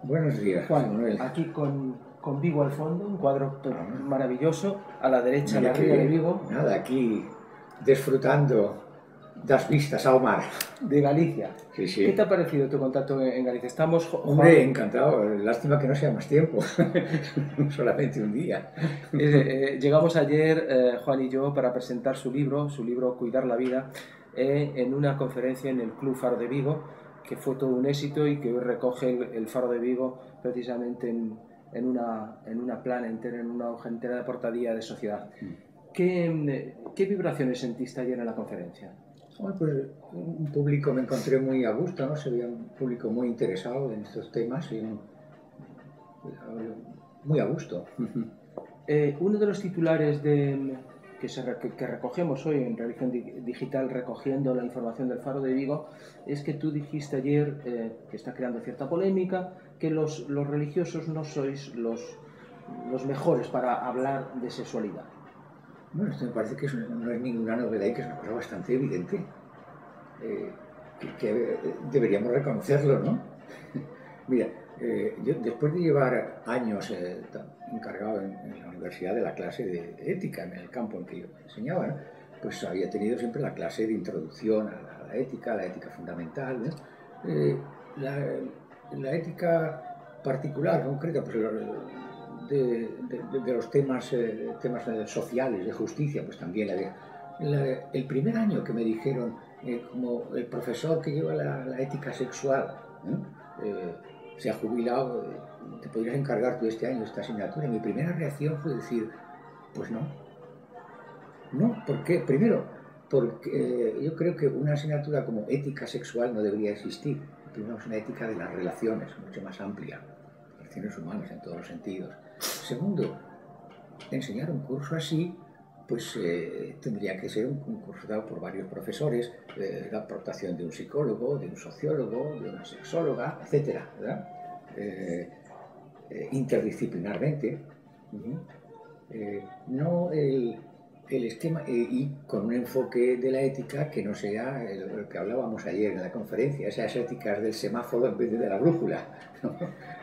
Buenos días, Juan, Manuel. aquí con Vigo al fondo, un cuadro maravilloso, a la derecha Mira la ría de que, Vigo, nada, aquí disfrutando das vistas ao mar. de Galicia. Sí, sí. ¿Qué te ha parecido tu contacto en Galicia? Estamos, Hombre, encantado. Lástima que no sea más tiempo. Solamente un día. llegamos ayer, Juan y yo, para presentar su libro Cuidar la Vida, en una conferencia en el Club Faro de Vigo, que fue todo un éxito y que hoy recoge el Faro de Vigo precisamente en una plana entera, en una hoja entera de portadilla de sociedad. ¿Qué vibraciones sentiste ayer en la conferencia? Bueno, pues un público me encontré muy a gusto, ¿no? Se veía un público muy interesado en estos temas y muy a gusto. Uno de los titulares que recogemos hoy en Religión Digital, recogiendo la información del Faro de Vigo, es que tú dijiste ayer, que está creando cierta polémica, que los religiosos no sois los mejores para hablar de sexualidad. Bueno, esto me parece que no es ninguna novedad y que es una cosa bastante evidente. Que deberíamos reconocerlo, ¿no? Mira, yo después de llevar años encargado en la universidad de la clase de ética, en el campo en que yo enseñaba, ¿no? Pues había tenido siempre la clase de introducción a la ética fundamental, ¿no? La ética particular, concreta, pues de los temas sociales, de justicia, pues también la había. El primer año que me dijeron, como el profesor que lleva la ética sexual, se ha jubilado, te podrías encargar tú este año esta asignatura. Y mi primera reacción fue decir, pues no. No, ¿por qué? Primero, porque yo creo que una asignatura como ética sexual no debería existir. Primero, es una ética de las relaciones, mucho más amplia, relaciones humanas en todos los sentidos. Segundo, enseñar un curso así, pues tendría que ser un curso dado por varios profesores, la aportación de un psicólogo, de un sociólogo, de una sexóloga, etcétera, ¿verdad? Interdisciplinarmente. No el esquema, y con un enfoque de la ética que no sea el que hablábamos ayer en la conferencia, esas éticas del semáforo en vez de la brújula, ¿no?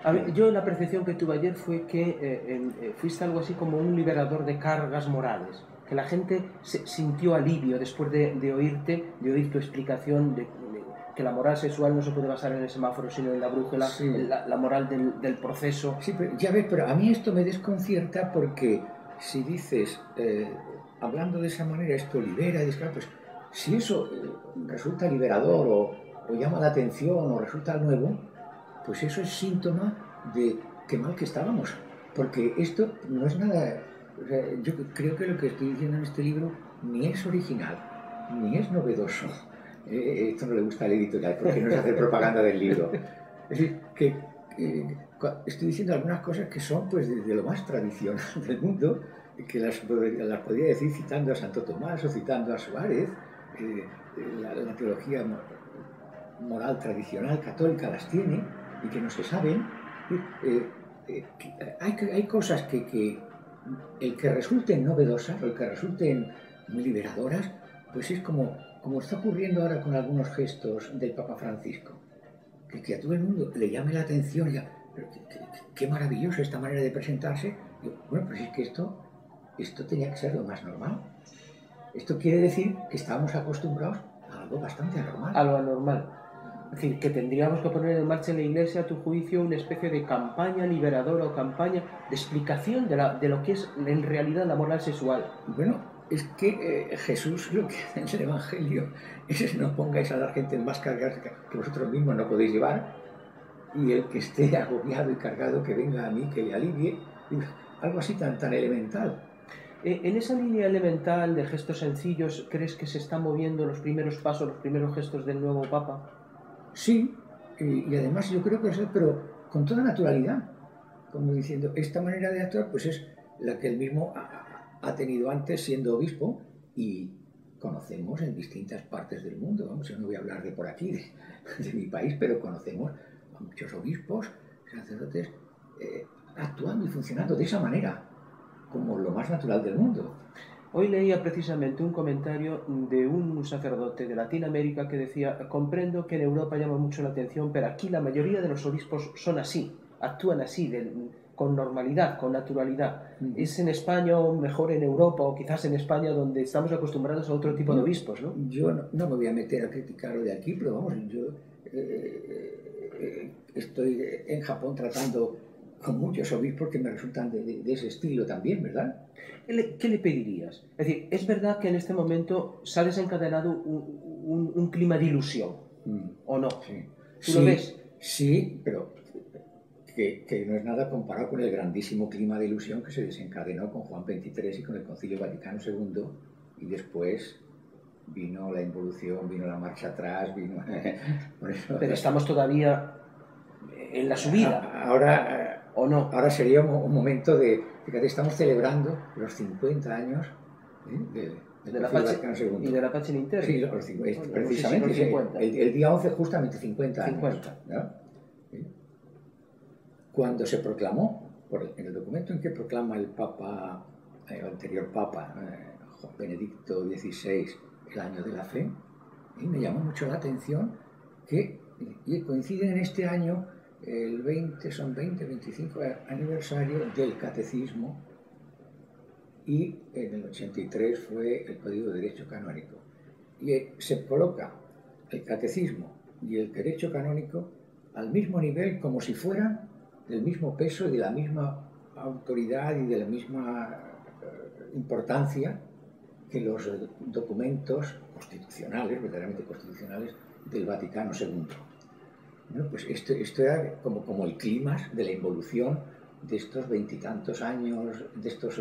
A ver, yo la percepción que tuve ayer fue que fuiste algo así como un liberador de cargas morales, que la gente sintió alivio después de oír tu explicación de que la moral sexual no se puede basar en el semáforo sino en la brújula, Sí. en la moral del proceso. Sí, pero ya ves, pero a mí esto me desconcierta porque si dices, hablando de esa manera, esto libera, pues si eso resulta liberador o llama la atención o resulta nuevo, pues eso es síntoma de qué mal que estábamos. Porque esto no es nada. O sea, yo creo que lo que estoy diciendo en este libro ni es original, ni es novedoso. Esto no le gusta al editorial porque no se hace propaganda del libro. Es decir, que estoy diciendo algunas cosas que son pues de lo más tradicional del mundo, que las podría decir citando a Santo Tomás o citando a Suárez. La teología moral tradicional católica las tiene y que no se saben. Hay cosas que el que resulten novedosas o el que resulten muy liberadoras, pues es como está ocurriendo ahora con algunos gestos del Papa Francisco, que a todo el mundo le llame la atención, ya, qué maravilloso esta manera de presentarse. Bueno, pues es que esto tenía que ser lo más normal. Esto quiere decir que estábamos acostumbrados a algo bastante anormal. A lo anormal. Es decir, que tendríamos que poner en marcha en la Iglesia, a tu juicio, una especie de campaña liberadora o campaña de explicación de lo que es en realidad la moral sexual. Bueno, es que Jesús lo que hace en el Evangelio es no pongáis a la gente en más cargas que vosotros mismos no podéis llevar, y el que esté agobiado y cargado que venga a mí, que le alivie. Algo así tan elemental. En esa línea elemental de gestos sencillos, ¿crees que se están moviendo los primeros pasos, los primeros gestos del nuevo Papa? Sí, y además yo creo que eso, pero con toda naturalidad, como diciendo, esta manera de actuar pues es la que él mismo ha tenido antes siendo obispo y conocemos en distintas partes del mundo. Vamos, yo no voy a hablar de por aquí, de mi país, pero conocemos a muchos obispos, sacerdotes, actuando y funcionando de esa manera, como lo más natural del mundo. Hoy leía precisamente un comentario de un sacerdote de Latinoamérica que decía: comprendo que en Europa llama mucho la atención, pero aquí la mayoría de los obispos son así. actúan así, con normalidad, con naturalidad. ¿Es en España o mejor en Europa o quizás en España donde estamos acostumbrados a otro tipo de obispos, ¿no? Yo no me voy a meter a criticar lo de aquí, pero vamos, yo estoy en Japón tratando con muchos obispos que me resultan de ese estilo también, ¿verdad? ¿Qué le pedirías? Es decir, es verdad que en este momento se ha desencadenado un clima de ilusión, ¿o no? Sí. ¿Tú lo ves? Sí, pero que no es nada comparado con el grandísimo clima de ilusión que se desencadenó con Juan XXIII y con el Concilio Vaticano II, y después vino la involución, vino la marcha atrás, vino... Pero estamos todavía en la subida. Ahora, ¿o no? Ahora sería un momento de... Fíjate, estamos celebrando los 50 años de la Pace II. Y de la Pace Inter. Sí, precisamente. Sí, el día 11 justamente 50 años. 50. ¿No? ¿Sí? Cuando se proclamó, en el documento en que proclama el Papa, el anterior Papa, Benedicto XVI, el año de la fe, me llamó mucho la atención que coinciden en este año el 25 aniversario del Catecismo, y en el 83 fue el Código de Derecho Canónico. Y se coloca el Catecismo y el Derecho Canónico al mismo nivel, como si fueran del mismo peso y de la misma autoridad y de la misma importancia que los documentos constitucionales, verdaderamente constitucionales, del Vaticano II. Bueno, pues esto era como el clímax de la involución de estos veintitantos años, de estas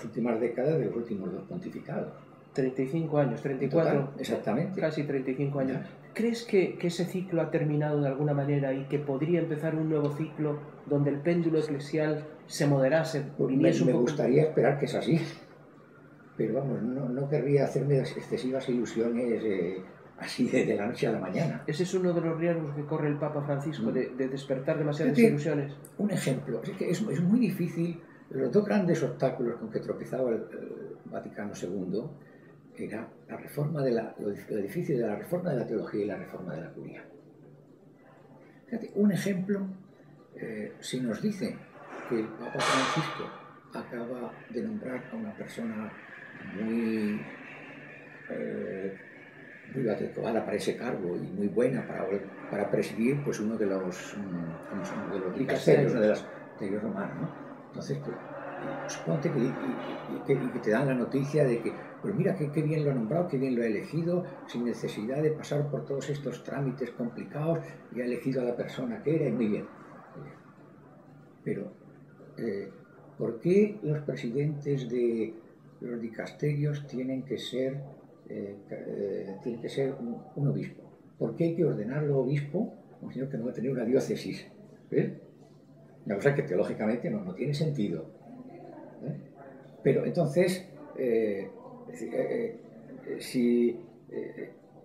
últimas décadas, de los últimos dos pontificados. 35 años, 34, total, exactamente. Casi 35 años. ¿Crees que ese ciclo ha terminado de alguna manera y que podría empezar un nuevo ciclo donde el péndulo eclesial se moderase? Me gustaría esperar que es así, pero vamos, no querría hacerme excesivas ilusiones así de la noche a la mañana. Ese es uno de los riesgos que corre el Papa Francisco, de despertar demasiadas ilusiones. Un ejemplo, es muy difícil. Los dos grandes obstáculos con que tropezaba el Vaticano II era la reforma lo difícil de la reforma de la teología y la reforma de la curia. Fíjate, un ejemplo, si nos dice que el Papa Francisco acaba de nombrar a una persona muy adecuada para ese cargo y muy buena para presidir pues uno de los dicasterios, una de las teologías romanas, ¿no? Entonces, suponte que te dan la noticia de que, pues mira, qué bien lo ha nombrado, qué bien lo ha elegido, sin necesidad de pasar por todos estos trámites complicados, y ha elegido a la persona que era, y muy bien. Pero, ¿por qué los presidentes de los dicasterios tienen que ser un obispo? ¿Por qué hay que ordenarlo obispo un señor que no va a tener una diócesis? ¿Ves? Una cosa que teológicamente no tiene sentido. Pero entonces, si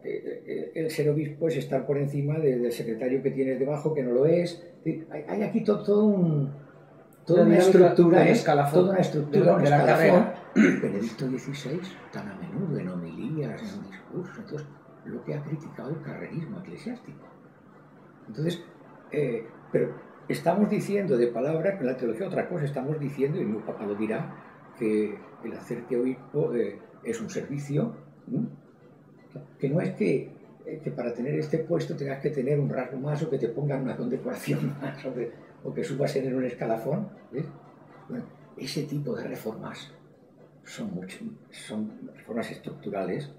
el ser obispo es estar por encima del secretario que tienes debajo, que no lo es, hay aquí toda una estructura, toda una estructura, un escalafón. Benedicto XVI, tan a menudo en homilías, en discursos, entonces, lo que ha criticado el carrerismo eclesiástico. Entonces, pero estamos diciendo de palabra, que en la teología otra cosa, estamos diciendo, y mi papá lo dirá, que el hacerte obispo es un servicio, que no es que para tener este puesto tengas que tener un rasgo más, o que te pongan una condecoración más, o que subas en un escalafón, ¿ves? Bueno, ese tipo de reformas son reformas estructurales,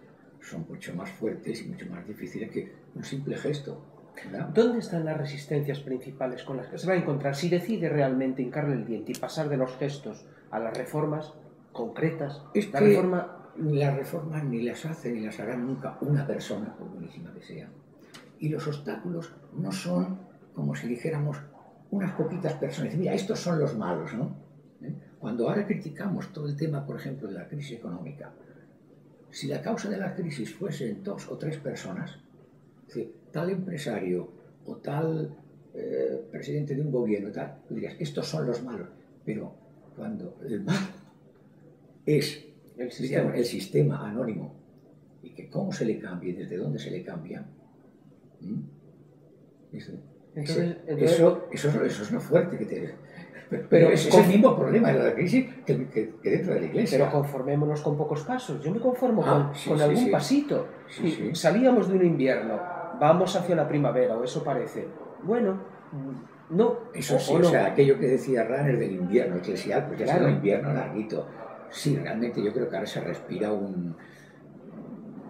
son mucho más fuertes y mucho más difíciles que un simple gesto, ¿verdad? ¿Dónde están las resistencias principales con las que se va a encontrar si decide realmente hincarle el diente y pasar de los gestos a las reformas concretas? Las reformas ni las hace ni las hará nunca una persona, por buenísima que sea. Y los obstáculos no son, como si dijéramos, unas poquitas personas. Mira, estos son los malos, ¿no? Cuando ahora criticamos todo el tema, por ejemplo, de la crisis económica, si la causa de la crisis fuesen 2 o 3 personas, es decir, tal empresario o tal presidente de un gobierno, tal, tú dirías, estos son los malos. Pero cuando el mal es el sistema anónimo, y que cómo se le cambia y desde dónde se le cambia, Entonces, eso es lo fuerte que te... Pero es el mismo problema de la crisis que dentro de la Iglesia. Pero conformémonos con pocos pasos. Yo me conformo con algún pasito. Salíamos de un invierno, vamos hacia la primavera, o eso parece. Bueno, no. Eso sí, o sea, aquello que decía Ranner del invierno eclesial, pues ya es un invierno larguito. Sí, realmente yo creo que ahora se respira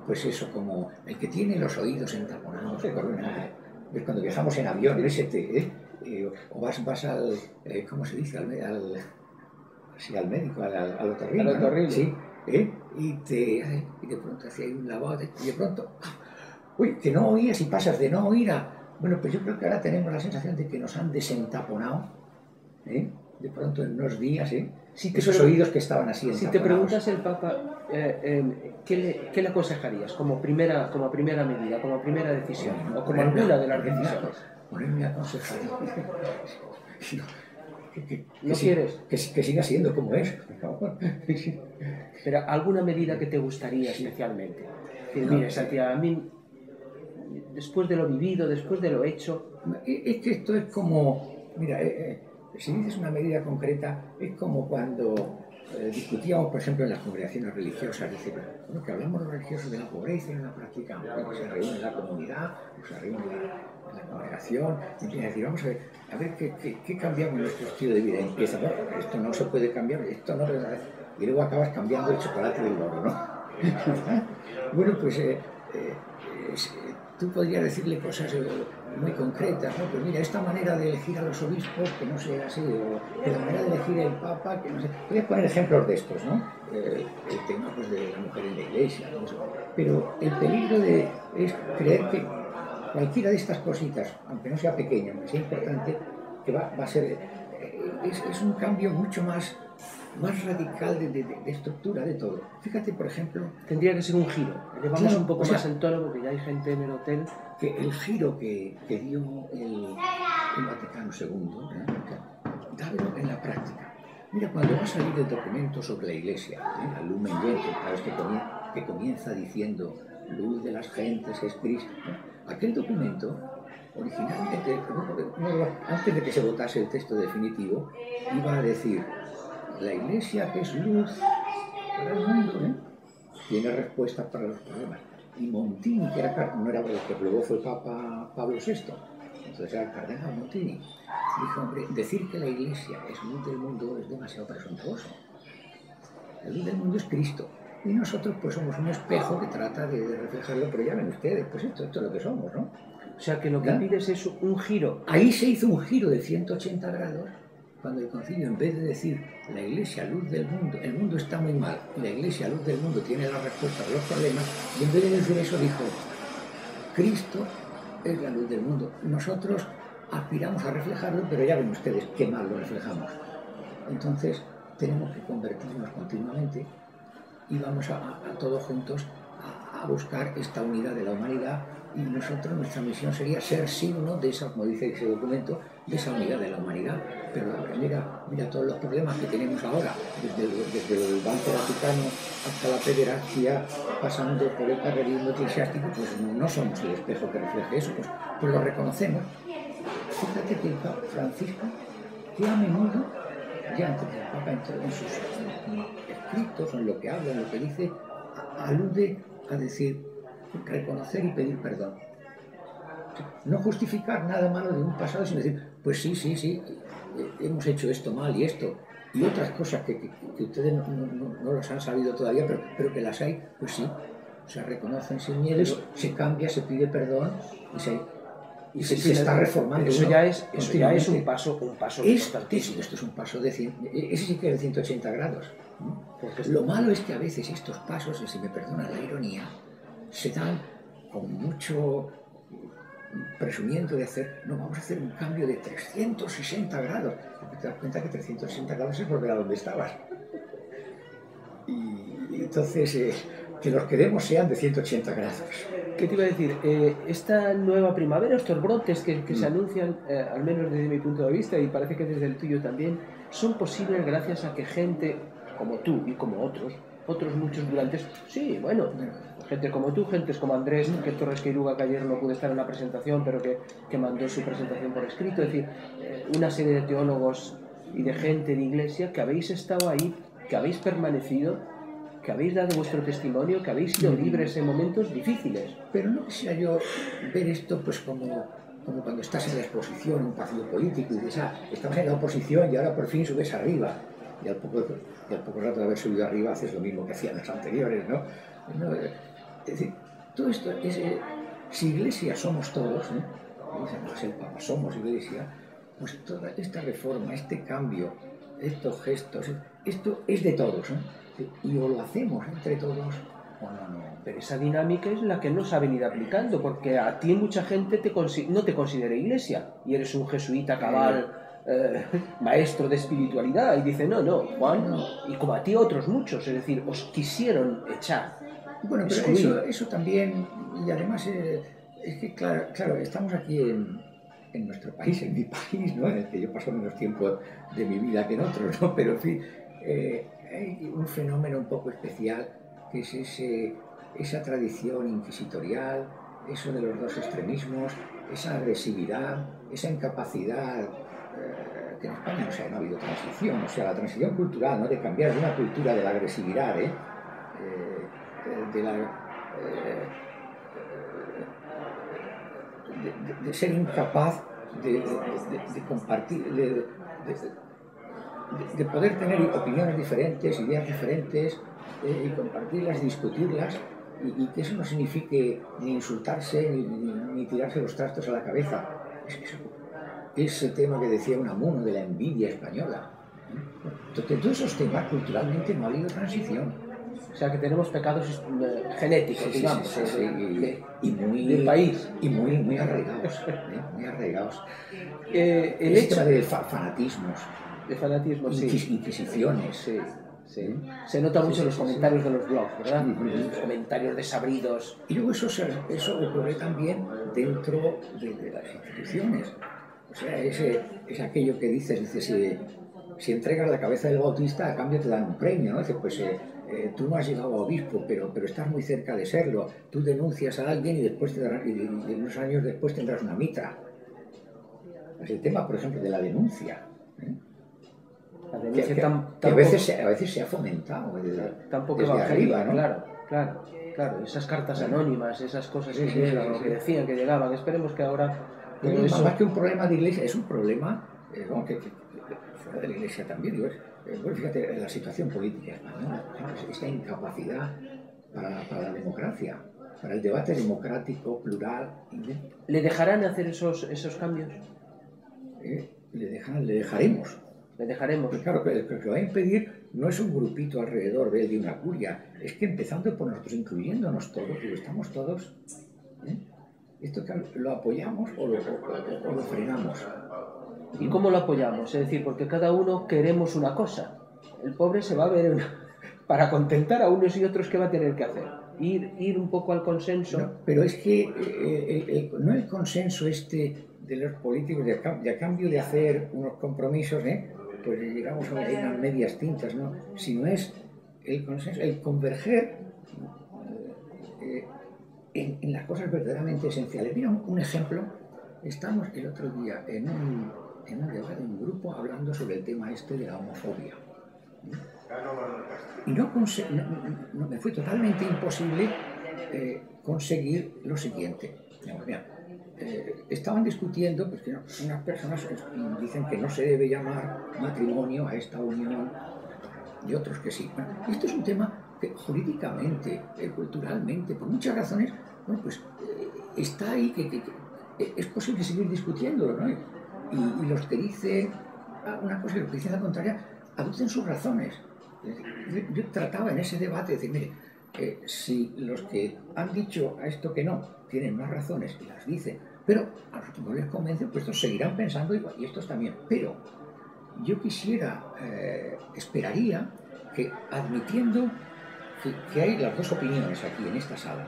pues eso, como el que tiene los oídos entaponados por una... ¿Ves? Cuando viajamos en avión, o vas al, ¿cómo se dice? Al médico, al otorrino. Al otorrino. Sí, y de pronto hacía un lavado, y de pronto, uy, que no oías y pasas de no oír a... Bueno, pues yo creo que ahora tenemos la sensación de que nos han desentaponado, de pronto en unos días, esos oídos que estaban así entaponados. Si te preguntas el Papa, ¿qué le aconsejarías como primera medida, como primera decisión, o como alguna de las decisiones? Ponerme a aconsejar. ¿No quieres? Que siga siendo como es. Pero alguna medida que te gustaría especialmente. Mira, Santiago, a mí, después de lo vivido, después de lo hecho... Es que esto es como... Mira, si dices una medida concreta, es como cuando discutíamos, por ejemplo, en las congregaciones religiosas, decir, bueno, que hablamos los religiosos de la pobreza y no la practicamos, que se reúne en la comunidad, o se reúne en la congregación, y empiezan a decir, vamos a ver qué cambiamos en nuestro estilo de vida. Y empieza, bueno, esto no se puede cambiar, esto no... Y luego acabas cambiando el chocolate del loro, ¿no? Bueno, pues tú podrías decirle cosas muy concretas, ¿no? Pues mira, esta manera de elegir a los obispos, que no sea así, o la manera de elegir el Papa, que no sé... Podrías poner ejemplos de estos, ¿no? El tema pues, de la mujer en la Iglesia, ¿no? Pero el peligro es creer que cualquiera de estas cositas, aunque no sea pequeña, aunque sea importante, que va a ser... Es un cambio mucho más radical de estructura de todo. Fíjate, por ejemplo... Tendría que ser un giro. Llevamos un poco más el tono porque ya hay gente en el hotel. Que el giro que dio el Vaticano II, dalo en la práctica. Mira, cuando va a salir el documento sobre la Iglesia, la Lumen Gentium, sabes que comienza diciendo luz de las gentes es Cristo. Aquel documento, originalmente, antes de que se votase el texto definitivo, iba a decir la Iglesia que es luz para el mundo, tiene respuestas para los problemas. Y Montini, que no era el que luego fue Papa Pablo VI, entonces era el cardenal Montini, dijo, hombre, decir que la Iglesia es luz del mundo es demasiado presuntuoso. La luz del mundo es Cristo. Y nosotros pues somos un espejo que trata de reflejarlo, pero ya ven ustedes, pues esto es lo que somos, ¿no? O sea, que lo que pides es un giro. Ahí se hizo un giro de 180 grados, cuando el concilio, en vez de decir la Iglesia, luz del mundo, el mundo está muy mal, y la Iglesia, luz del mundo, tiene la respuesta a los problemas, y en vez de decir eso dijo, Cristo es la luz del mundo. Nosotros aspiramos a reflejarlo, pero ya ven ustedes qué mal lo reflejamos. Entonces, tenemos que convertirnos continuamente y vamos a todos juntos a buscar esta unidad de la humanidad, y nosotros, nuestra misión sería ser signo de esa, como dice ese documento, de esa unidad de la humanidad. Pero mira todos los problemas que tenemos ahora, desde el Banco Vaticano hasta la pederastia, pasando por el carrerismo eclesiástico, pues no somos el espejo que refleje eso, pues lo reconocemos. Fíjate que el Papa Francisco, que a menudo, ya antes del Papa en sus escritos, en lo que habla, en lo que dice, alude a decir, reconocer y pedir perdón. No justificar nada malo de un pasado, sino decir, pues sí, hemos hecho esto mal y esto, y otras cosas que ustedes no las han sabido todavía, pero que las hay, pues sí, se reconocen sin miedo, se cambia, se pide perdón y se está reformando. Eso ya es un paso importantísimo. Esto es un paso ese sí que es de 180 grados. Porque lo malo es que a veces estos pasos, si me perdonan la ironía, se dan con mucho presumiendo de vamos a hacer un cambio de 360 grados, porque te das cuenta que 360 grados es volver a donde estabas. Y entonces, que los que demos sean de 180 grados. ¿Qué te iba a decir? Esta nueva primavera, estos brotes que se anuncian, al menos desde mi punto de vista, y parece que desde el tuyo también, son posibles gracias a que gente como tú y como otros otros muchos durante esto. Sí, bueno, gente como tú, gente como Andrés, que Torres Queiruga, que ayer no pudo estar en la presentación, pero que mandó su presentación por escrito. Es decir, una serie de teólogos y de gente de iglesia que habéis estado ahí, que habéis permanecido, que habéis dado vuestro testimonio, que habéis sido libres en momentos difíciles. Pero no quisiera yo ver esto pues como cuando estás en la exposición en un partido político y dices, estamos en la oposición y ahora por fin subes arriba. Y al poco rato de haber subido arriba haces lo mismo que hacían los anteriores, ¿no? Es decir, todo esto es... si iglesia somos todos, dice el Papa, somos iglesia, pues toda esta reforma, este cambio, estos gestos, esto es de todos, ¿no? Y o lo hacemos entre todos o no. Pero esa dinámica es la que no se ha venido aplicando, porque a ti mucha gente no te considera iglesia y eres un jesuita cabal, maestro de espiritualidad, y dice, no, Juan, no. Y como a ti otros muchos, es decir, os quisieron echar. Bueno, pero eso también, y además es que claro, estamos aquí en nuestro país, en mi país, ¿no? En el que yo paso menos tiempo de mi vida que en otros, ¿no? Pero en fin, hay un fenómeno un poco especial que es esa tradición inquisitorial, eso de los dos extremismos, esa agresividad, esa incapacidad, que en España no ha habido transición, o sea, la transición cultural, ¿no? De cambiar de una cultura de la agresividad, de ser incapaz de compartir, de poder tener opiniones diferentes, ideas diferentes, y compartirlas, discutirlas, y que eso no signifique ni insultarse ni tirarse los trastos a la cabeza. Ese tema que decía Unamuno de la envidia española. Entonces, todos esos temas culturalmente no ha habido transición. O sea que tenemos pecados genéticos, digamos, del país. Y muy arraigados. Muy arraigados. El hecho tema de fanatismos. De fanatismos, inquisiciones. Sí. Se nota mucho en los comentarios de los blogs, ¿verdad? Los comentarios desabridos. Y luego eso ocurre también dentro de las instituciones. O sea, es aquello que dices si entregas la cabeza del bautista, a cambio te dan un premio, ¿no? Dices, pues tú no has llegado a obispo, pero estás muy cerca de serlo. Tú denuncias a alguien y después y unos años después tendrás una mitra. Es el tema, por ejemplo, de la denuncia. La denuncia que a veces se ha fomentado desde arriba, ¿no? Claro. Esas cartas anónimas, esas cosas que decían que llegaban. Esperemos que ahora... Más que un problema de iglesia, es un problema que fuera de la iglesia también. Bueno, fíjate, la situación política española, esta incapacidad para la democracia, para el debate democrático, plural. ¿Le dejarán hacer esos cambios? Le dejaremos. Le dejaremos. Pues claro, pero lo que va a impedir no es un grupito alrededor de una curia, es que empezando por nosotros, incluyéndonos todos, digo, estamos todos, esto lo apoyamos o lo frenamos. ¿Y cómo lo apoyamos? Es decir, porque cada uno queremos una cosa. El pobre se va a ver para contentar a unos y otros, ¿qué va a tener que hacer? Ir un poco al consenso. No, pero es que no el consenso de los políticos, de a cambio de hacer unos compromisos, pues llegamos a unas medias tintas, ¿no? Sino es el consenso, el converger en las cosas verdaderamente esenciales. Mira un ejemplo. Estamos el otro día en un debate, en un grupo, hablando sobre el tema de la homofobia. Y me fue totalmente imposible conseguir lo siguiente. Estaban discutiendo, pues que unas personas dicen que no se debe llamar matrimonio a esta unión y otros que sí. Bueno, esto es un tema que jurídicamente, culturalmente, por muchas razones, bueno, pues está ahí, que es posible seguir discutiéndolo, ¿no? Y los que dicen una cosa y los que dicen la contraria aducen sus razones. Yo trataba en ese debate de decir, mire, si los que han dicho a esto que no tienen más razones y las dicen, pero a los que no les convence, pues estos seguirán pensando igual, y estos también. Pero yo esperaría que, admitiendo que hay las dos opiniones aquí en esta sala,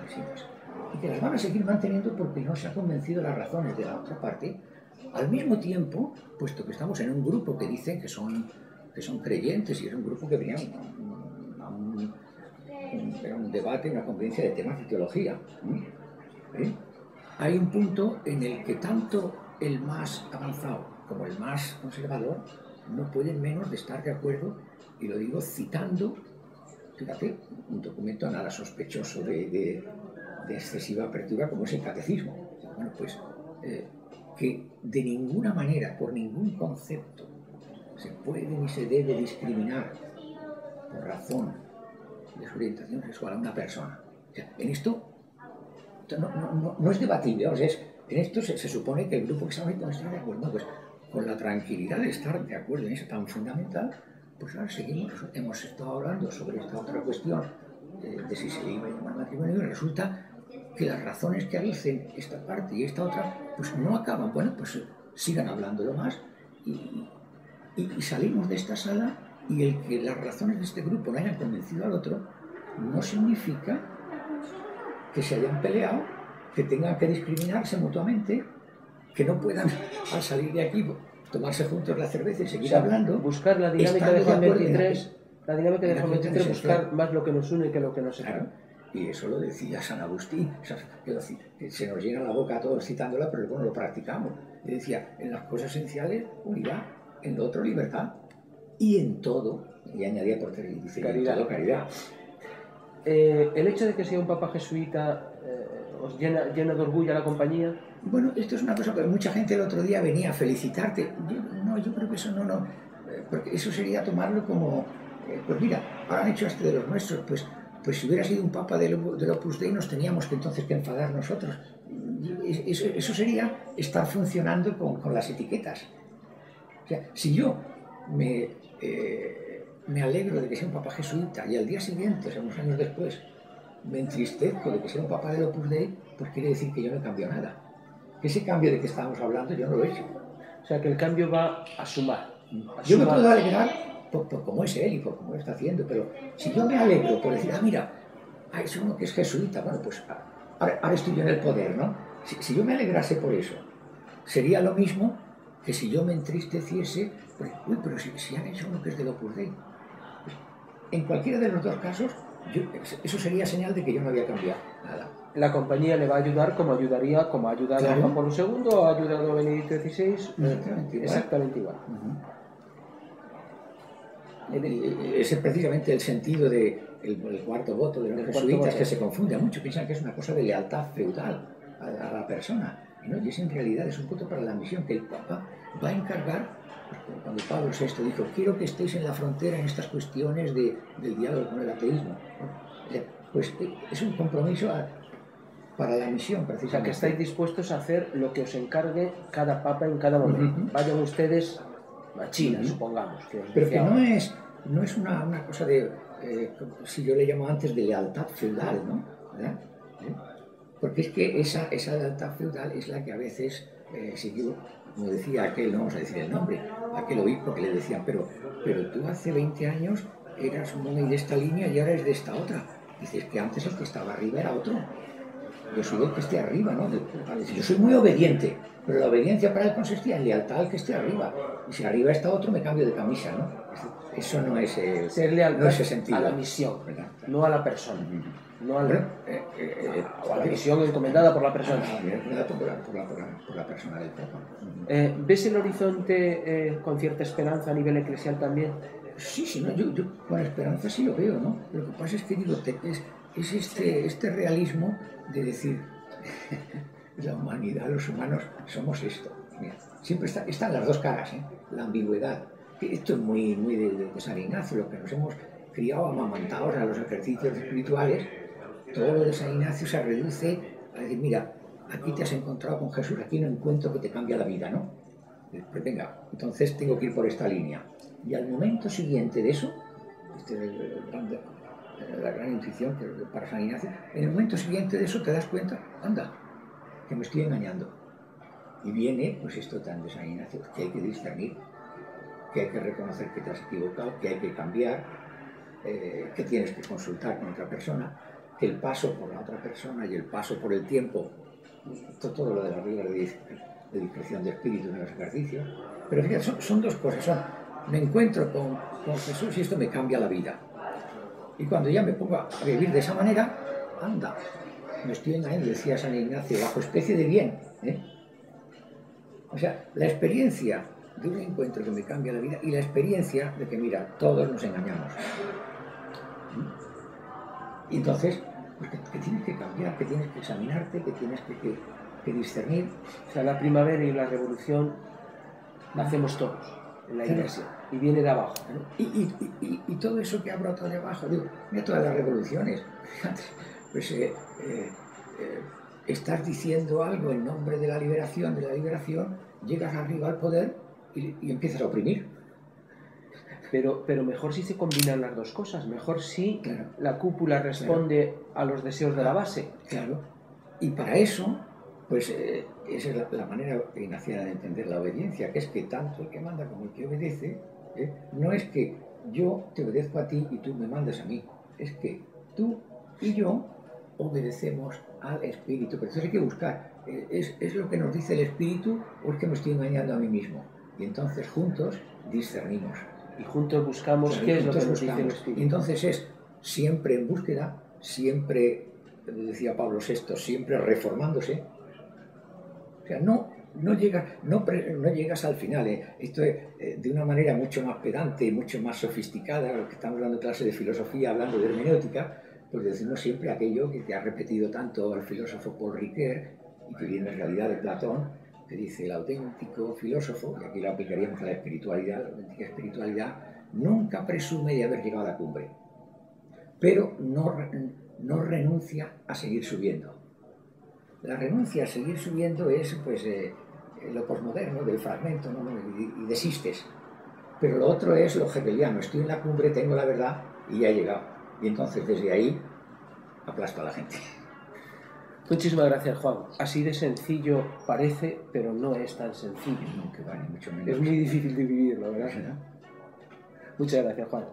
y que las van a seguir manteniendo porque no se han convencido las razones de la otra parte, al mismo tiempo, puesto que estamos en un grupo que dicen que son creyentes, y es un grupo que venía era un debate, una conferencia de temas de teología. ¿Eh? Hay un punto en el que tanto el más avanzado como el más conservador no pueden menos de estar de acuerdo, y lo digo citando, fíjate, un documento nada sospechoso de excesiva apertura como es el catecismo. Bueno, pues que de ninguna manera, por ningún concepto, se puede ni se debe discriminar por razón de su orientación sexual a una persona. O sea, en esto no es debatible, o sea, en esto se supone que el grupo que está ahorita no está de acuerdo. Pues con la tranquilidad de estar de acuerdo en eso tan fundamental, pues ahora seguimos, hemos estado hablando sobre esta otra cuestión de si se iba a llamar matrimonio, y resulta que las razones que dicen esta parte y esta otra, pues no acaban. Bueno, pues sigan hablándolo más y salimos de esta sala, y el que las razones de este grupo no hayan convencido al otro no significa que se hayan peleado, que tengan que discriminarse mutuamente, que no puedan al salir de aquí tomarse juntos la cerveza y seguir hablando. Buscar la dinámica de Juan 23, la dinámica de Juan 23, buscar más lo que nos une que lo que nos separa. Claro. Y eso lo decía San Agustín, que se nos llena la boca a todos citándola, pero bueno, lo practicamos. Y decía, en las cosas esenciales, unidad, en lo otro, libertad, y en todo, y añadía por dice, caridad. En todo, caridad. El hecho de que sea un papa jesuita os llena de orgullo a la compañía. Bueno, esto es una cosa que mucha gente el otro día venía a felicitarte. Yo creo que eso no, porque eso sería tomarlo como, pues mira, ahora han hecho de los nuestros, pues si hubiera sido un papa del Opus Dei nos teníamos que entonces que enfadar nosotros. Eso sería estar funcionando con las etiquetas. O sea, si yo me alegro de que sea un papa jesuita y al día siguiente, o sea, unos años después, me entristezco de que sea un papa del Opus Dei, pues quiere decir que yo no he cambiado nada. Que ese cambio de que estábamos hablando yo no lo he hecho. O sea, que el cambio va a sumar. Yo me puedo alegrar por cómo es él y por cómo lo está haciendo, pero si yo me alegro por decir, mira, es uno que es jesuita, bueno, pues ahora estoy yo en el poder, ¿no? Si yo me alegrase por eso, sería lo mismo que si yo me entristeciese, pues, pero si han hecho uno que es del Opus Dei. Pues, en cualquiera de los dos casos, eso sería señal de que yo no había cambiado nada. La compañía le va a ayudar como ayudaría, como ha ayudado a Juan Pablo II o ha ayudado a Benedicto XVI. Exactamente igual. Ese es precisamente el sentido del cuarto voto de los jesuitas, que se confunde mucho, piensan que es una cosa de lealtad feudal a la persona. Y es en realidad es un voto para la misión que el Papa va a encargar. Cuando Pablo VI dijo, quiero que estéis en la frontera en estas cuestiones del diálogo con el ateísmo, pues es un compromiso para la misión, precisamente. O sea, que estáis dispuestos a hacer lo que os encargue cada papa en cada momento. Vayan ustedes a China, supongamos. Pero que no es una cosa de, si yo le llamo antes, de lealtad feudal, ¿no? ¿Verdad? Porque es que esa lealtad feudal es la que a veces siguió, como decía aquel, no vamos a decir el nombre, aquel obispo que le decían, pero tú hace 20 años eras muy de esta línea y ahora eres de esta otra. Dices que antes el que estaba arriba era otro. Yo soy el que esté arriba, ¿no? Yo soy muy obediente, pero la obediencia para él consistía en lealtad al que esté arriba. Y si arriba está otro, me cambio de camisa, ¿no? Eso no es ser leal, no es ese sentido. A la misión, ¿verdad? No a la persona. No a la misión encomendada por la persona. Por la persona del Papa. ¿Ves el horizonte con cierta esperanza a nivel eclesial también? Sí, no, yo con esperanza sí lo veo, ¿no? Lo que pasa es que digo, es este realismo de decir, la humanidad, los humanos, somos esto. Mira, siempre están las dos caras, ¿eh? La ambigüedad. Esto es muy de San Ignacio, lo que nos hemos criado amamantados a los ejercicios espirituales. Todo lo de San Ignacio se reduce a decir, mira, aquí te has encontrado con Jesús, aquí no encuentro que te cambia la vida, ¿no? Pues venga, entonces tengo que ir por esta línea. Y al momento siguiente de eso, la gran intuición para San Ignacio, en el momento siguiente de eso te das cuenta, anda, que me estoy engañando. Y viene pues esto tan de San Ignacio, que hay que discernir, que hay que reconocer que te has equivocado, que hay que cambiar, que tienes que consultar con otra persona, que el paso por la otra persona y el paso por el tiempo, todo lo de la regla de discreción de espíritu en los ejercicios. Pero fíjate, son dos cosas. Me encuentro con Jesús y esto me cambia la vida. Y cuando ya me pongo a vivir de esa manera, anda, me estoy engañando, decía San Ignacio, bajo especie de bien. O sea, la experiencia de un encuentro que me cambia la vida y la experiencia de que, mira, todos nos engañamos. Y entonces, pues que tienes que cambiar, que tienes que examinarte, que tienes que discernir. O sea, la primavera y la revolución la hacemos todos en la Iglesia y viene de abajo, ¿no? Y todo eso que ha brotado de abajo, digo, mira todas las revoluciones, fíjate, pues estás diciendo algo en nombre de la liberación, llegas arriba al poder y empiezas a oprimir. Pero mejor si se combinan las dos cosas, mejor si la cúpula responde a los deseos de la base. Claro, y para eso, pues esa es la manera ignaciana de entender la obediencia, que es que tanto el que manda como el que obedece, no es que yo te obedezco a ti y tú me mandas a mí, es que tú y yo obedecemos al Espíritu. Pero eso hay que buscar, ¿es lo que nos dice el Espíritu o es que me estoy engañando a mí mismo? Y entonces juntos discernimos. Y juntos buscamos qué es lo que nos dice el Espíritu. Y entonces es siempre en búsqueda, siempre, decía Pablo VI, siempre reformándose. O sea, no llegas al final. Esto es de una manera mucho más pedante y mucho más sofisticada, lo que estamos dando clase de filosofía, hablando de hermenéutica, pues decimos siempre aquello que ha repetido tanto el filósofo Paul Ricoeur y que viene en realidad de Platón, que dice el auténtico filósofo, y aquí lo aplicaríamos a la espiritualidad, la auténtica espiritualidad, nunca presume de haber llegado a la cumbre, pero no renuncia a seguir subiendo. La renuncia a seguir subiendo es pues lo posmoderno del fragmento, ¿no? Y desistes. Pero lo otro es lo hegeliano, estoy en la cumbre, tengo la verdad y ya he llegado. Y entonces desde ahí aplasto a la gente. Muchísimas gracias, Juan. Así de sencillo parece, pero no es tan sencillo. No, que vale, mucho menos. Es muy difícil de vivirlo, ¿verdad? Muchas gracias, Juan.